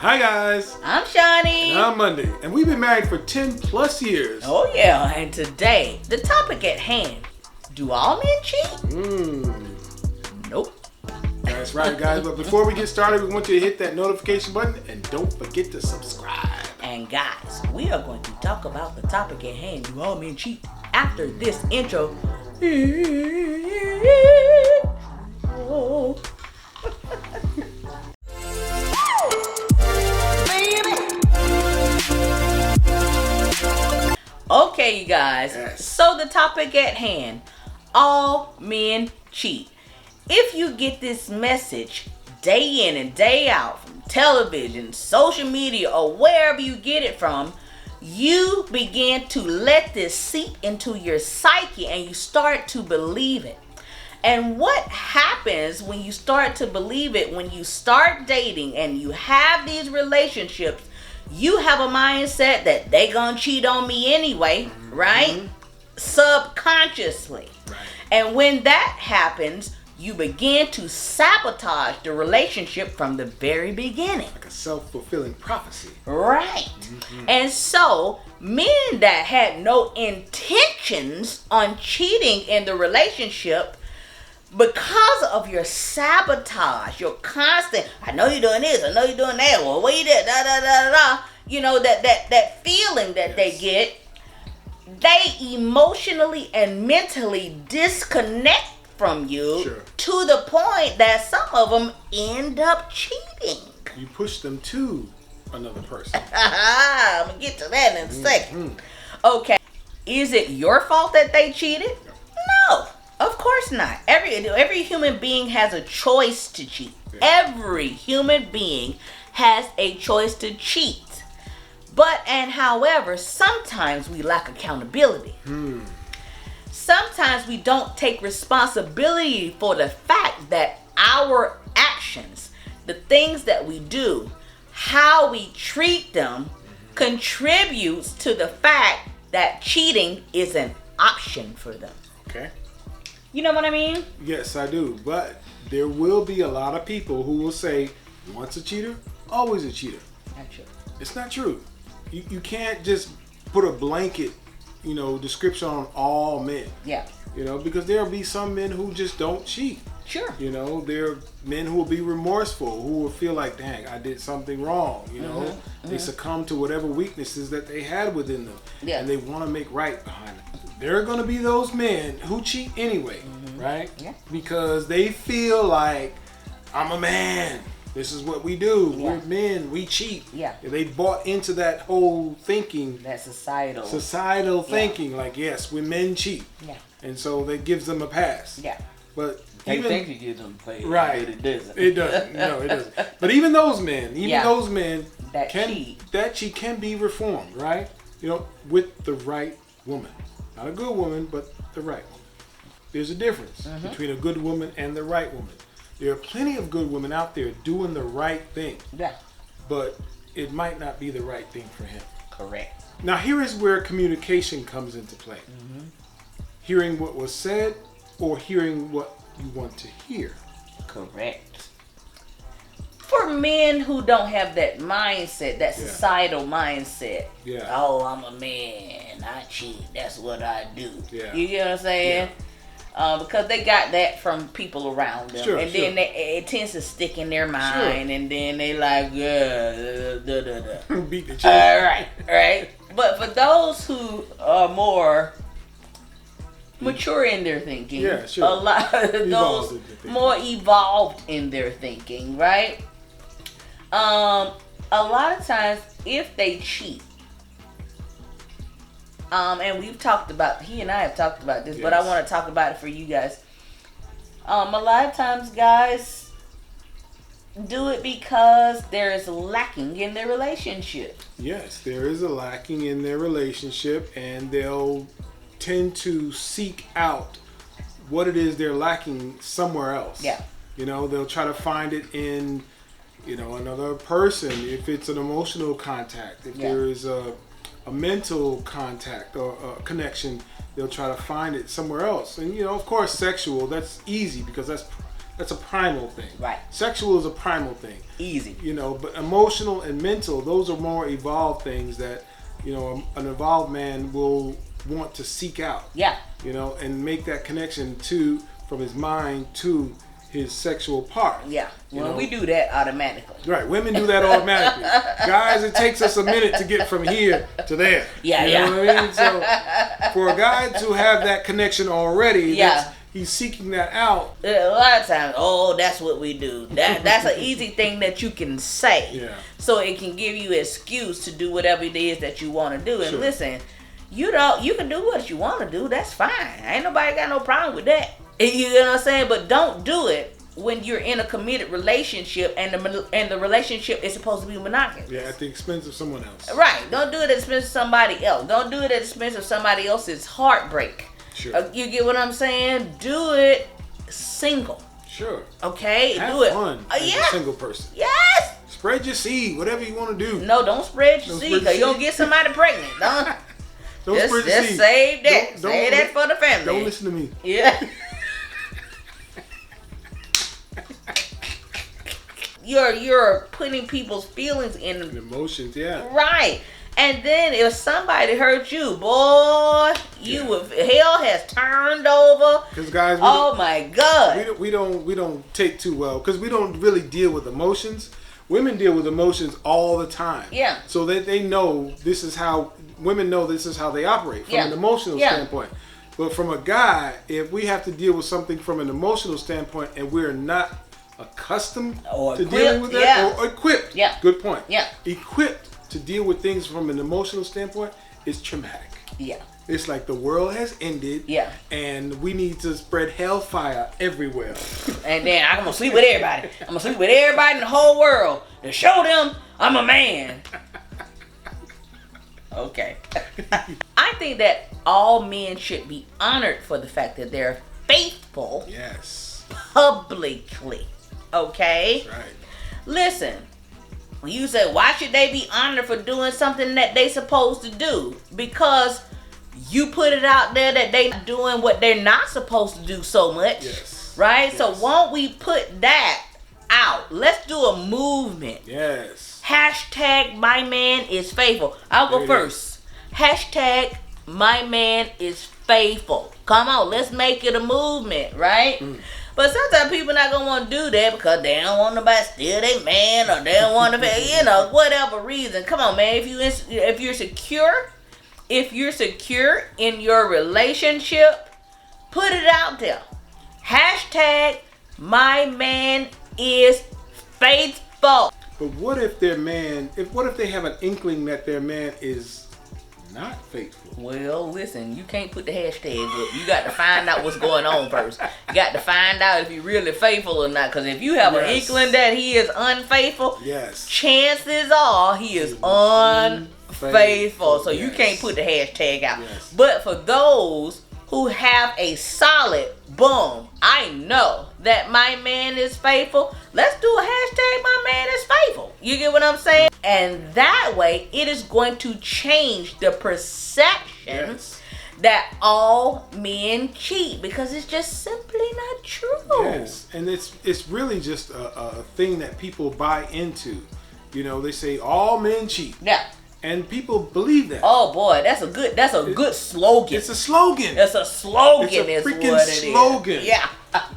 Hi guys, I'm Shauni. and I'm Mondi, and we've been married for 10 plus years. Oh yeah, and today, the topic at hand, do all men cheat? Nope. That's right guys, but before we get started, we want you to hit that notification button and don't forget to subscribe. And guys, we are going to talk about the topic at hand, do all men cheat, after this intro. Okay, you guys. Yes. So the topic at hand, all men cheat. If you get this message day in and day out from television, social media, or wherever you get it from, you begin to let this seep into your psyche and you start to believe it. And what happens when you start to believe it, when you start dating and you have these relationships, you have a mindset that they gonna cheat on me anyway, right? Subconsciously. Right. And when that happens, you begin to sabotage the relationship from the very beginning. Like a self-fulfilling prophecy. Right. And so, men that had no intentions on cheating in the relationship, because of your sabotage, your constant, I know you're doing this, I know you're doing that, well, what you did, da da da da, you know, that feeling that they get, they emotionally and mentally disconnect from you. Sure. To the point that some of them end up cheating. You push them to another person. I'm gonna get to that in a second. Okay, is it your fault that they cheated? No, of course not. Every human being has a choice to cheat. Every human being has a choice to cheat. However, sometimes we lack accountability. Sometimes we don't take responsibility for the fact that our actions, the things that we do, how we treat them, contributes to the fact that cheating is an option for them. Okay. You know what I mean? Yes, I do. But there will be a lot of people who will say, once a cheater, always a cheater. Not true. It's not true. You can't just put a blanket, description on all men. Yeah. Because there'll be some men who just don't cheat. Sure. There are men who will be remorseful, who will feel like, dang, I did something wrong. They succumb to whatever weaknesses that they had within them. Yeah. And they want to make right behind it. There are going to be those men who cheat anyway, right? Yeah. Because they feel like, I'm a man. This is what we do. Yeah. We're men. We cheat. Yeah. They bought into that whole thinking. That societal Thinking. Like, yes, we men cheat. Yeah. And so that gives them a pass. Yeah. But They even, think you give them play, right? but it doesn't. It doesn't. No, it doesn't. But even those men, That cheat can be reformed, right? With the right woman, not a good woman, but the right woman. There's a difference between a good woman and the right woman. There are plenty of good women out there doing the right thing. Yeah. But it might not be the right thing for him. Correct. Now here is where communication comes into play. Hearing what was said or hearing what you want to hear. Correct. For men who don't have that mindset, that societal mindset. Yeah. Oh, I'm a man. I cheat. That's what I do. Yeah. You get what I'm saying? Because they got that from people around them. Sure, and then it tends to stick in their mind. And then they like, Beat the chest. right. But for those who are more mature in their thinking, Yeah, sure. a lot of Evolved those in their thinking. more evolved in their thinking, right? A lot of times, if they cheat, and he and I have talked about this, but I Yes. want to talk about it for you guys. A lot of times, guys do it because there is lacking in their relationship. Yes, there is a lacking in their relationship, and they'll tend to seek out what it is they're lacking somewhere else. Yeah. They'll try to find it in, another person. If it's an emotional contact, if there is a mental contact or a connection, they'll try to find it somewhere else. And of course, sexual, that's easy because That's a primal thing. Right. Sexual is a primal thing. Easy. You know, but emotional and mental, those are more evolved things that, you know, an evolved man will want to seek out. Yeah. You know, and make that connection from his mind to his sexual part. Yeah. Well, we do that automatically. Right. Women do that automatically. Guys, it takes us a minute to get from here to there. Yeah, you know what I mean? So for a guy to have that connection already, he's seeking that out. A lot of times, that's what we do. That's an easy thing that you can say. Yeah. So it can give you an excuse to do whatever it is that you want to do. And Sure. listen, you can do what you want to do. That's fine. Ain't nobody got no problem with that. You know what I'm saying? But don't do it when you're in a committed relationship and the relationship is supposed to be monogamous. Yeah, at the expense of someone else. Right. Don't do it at the expense of somebody else. Don't do it at the expense of somebody else's heartbreak. Sure. You get what I'm saying? Do it single. Sure. Okay? Have do it. fun as a single person. Yes. Spread your seed, whatever you want to do. No, don't spread your seed because you're going to get somebody pregnant. Don't spread your seed. Just save that. Save that for the family. Don't listen to me. Yeah. You're putting people's feelings in And emotions, yeah. Right. And then if somebody hurt you, boy, hell has turned over. Because guys, my God, we don't take too well because we don't really deal with emotions. Women deal with emotions all the time. Yeah. So that they know women know this is how they operate from an emotional standpoint. But from a guy, if we have to deal with something from an emotional standpoint and we're not accustomed to dealing with that or equipped. Yeah. Good point. Yeah. Equipped to deal with things from an emotional standpoint is traumatic. Yeah. It's like the world has ended. Yeah. And we need to spread hellfire everywhere. And then I'm gonna sleep with everybody. I'm gonna sleep with everybody in the whole world to show them I'm a man. Okay. I think that all men should be honored for the fact that they're faithful. Yes. Publicly. Okay? That's right. Listen, you say, why should they be honored for doing something that they supposed to do? Because you put it out there that they doing what they're not supposed to do so much. Yes. Right? Yes. So won't we put that out? Let's do a movement. Yes. Hashtag my man is faithful. I'll go first. Hashtag my man is faithful. Come on, let's make it a movement, right? But sometimes people not gonna want to do that because they don't want nobody to steal their man, or they don't want to, whatever reason. Come on, man. If you're secure in your relationship, put it out there. Hashtag my man is faithful. But what if what if they have an inkling that their man is not faithful? Well, listen, you can't put the hashtags up. You got to find out what's going on first. You got to find out if he's really faithful or not. Because if you have an inkling that he is unfaithful, chances are he is unfaithful. So you can't put the hashtag out. Yes. But for those who have a solid, boom, I know that my man is faithful, let's do a hashtag my man is faithful. You get what I'm saying? And that way, it is going to change the perception that all men cheat, because it's just simply not true. Yes, and it's really just a thing that people buy into. You know, they say all men cheat. Yeah. And people believe that. Oh boy, that's a good slogan. It's a slogan. It's a slogan. It's a freaking slogan. Yeah.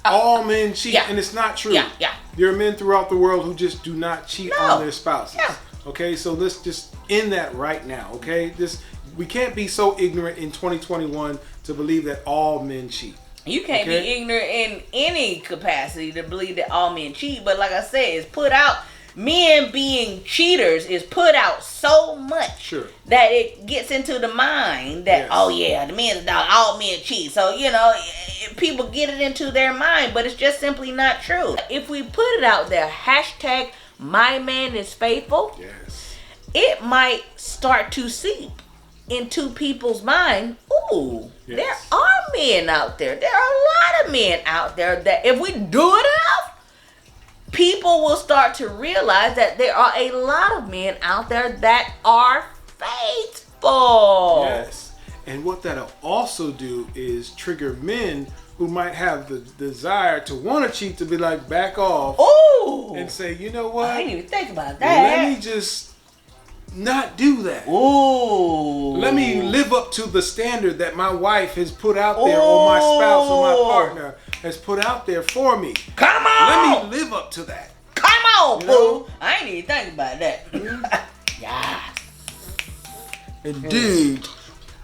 All men cheat, and it's not true. Yeah. There are men throughout the world who just do not cheat on their spouses. Yeah. Okay, so let's just end that right now. Okay, we can't be so ignorant in 2021 to believe that all men cheat. You can't be ignorant in any capacity to believe that all men cheat. But like I said, it's put out. Men being cheaters is put out so much that it gets into the mind that, the men's dog, all men cheat. So, people get it into their mind, but it's just simply not true. If we put it out there, hashtag my man is faithful, it might start to seep into people's mind. Ooh, there are men out there. There are a lot of men out there that if we do it enough, people will start to realize that there are a lot of men out there that are faithful. Yes. And what that'll also do is trigger men who might have the desire to want to cheat to be like, back off. Ooh. And say, you know what? I didn't even think about that. Let me just not do that. Ooh. Let me live up to the standard that my wife has put out there, or my spouse or my partner has put out there for me. Come on. Let me live up to that. Come on, You boo. know? I ain't even think about that. Yeah. Indeed.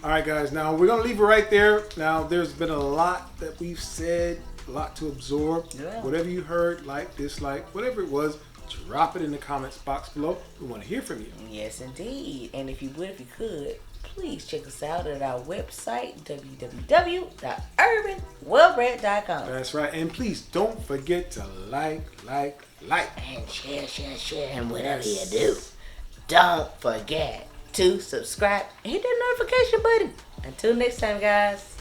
All right, guys. Now we're gonna leave it right there. Now there's been a lot that we've said, a lot to absorb. Yeah. Whatever you heard, like, dislike, whatever it was, drop it in the comments box below. We want to hear from you. Yes, indeed. And if you could, please check us out at our website, www.urbanwellbred.com. That's right. And please don't forget to like. And share. And whatever you do, don't forget to subscribe and hit that notification button. Until next time, guys.